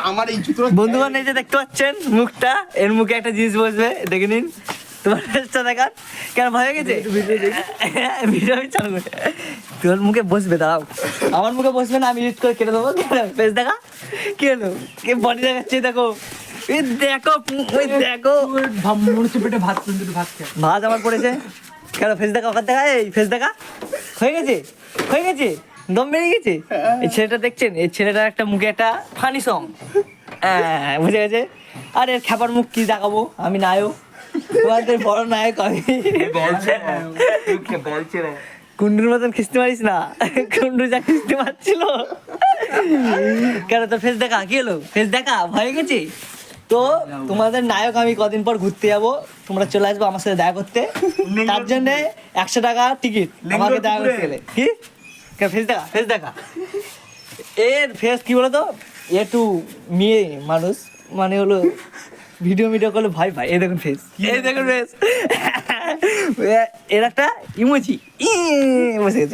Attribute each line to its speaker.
Speaker 1: আমার এই জুতো
Speaker 2: বন্ধুগণ এই যে দেখতে পাচ্ছেন মুখটা, এর মুখে একটা জিনিস বসবে, দেখে নিন। তোমার ফেসটা দেখান, কেন ভয় হয়ে গেছে? ভিডিও আমি চালু করে তোর মুখে বসবে, দাঁড়াও। আমার মুখে বসবে না, আমি ইউজ করে কেটে দেবো। ফেস দেখা, কি হলো? কে বডি দেখাচ্ছে, দেখো। এই দেখো, ওই দেখো,
Speaker 3: মনে হচ্ছে পেটে ভাত খেয়ে।
Speaker 2: ভাত আমার পড়েছে। কেন ফেস দেখা, ওখান দেখা, এই ফেস দেখা হয়ে গেছে, হয়ে গেছে, দম বেরিয়ে গেছে। এই ছেলেটা দেখছেন, এই ছেলেটার একটা মুখে একটা ফানি সং, হ্যাঁ বুঝে গেছে। আর এর খ্যাপার মুখ কি দেখাবো, আমি নায়ক, তোমাদের বড় নায়ক আমি। কুন্ডুর মতন খিস্তে পারিস না, কুন্ডু যা খিস্তে পারছিল। কেন তোর ফেস দেখা, কি হলো? ফেস দেখা ভয় গেছে তো। তোমাদের নায়ক আমি কদিন পর ঘুরতে যাবো, তোমরা চলে আসবে আমার সাথে দেখা করতে। তার জন্য 100 টাকা টিকিট আমাকে দেখা করতে গেলে। কি ফেস দেখা, ফেস দেখা। এর ফেস কি বলতো, একটু মেয়ে মানুষ, মানে হলো ভিডিও করলে ভয় পায়। এই দেখুন ফেস, এই দেখুন ফেস। এর একটা ইমোজি বসে গেছে।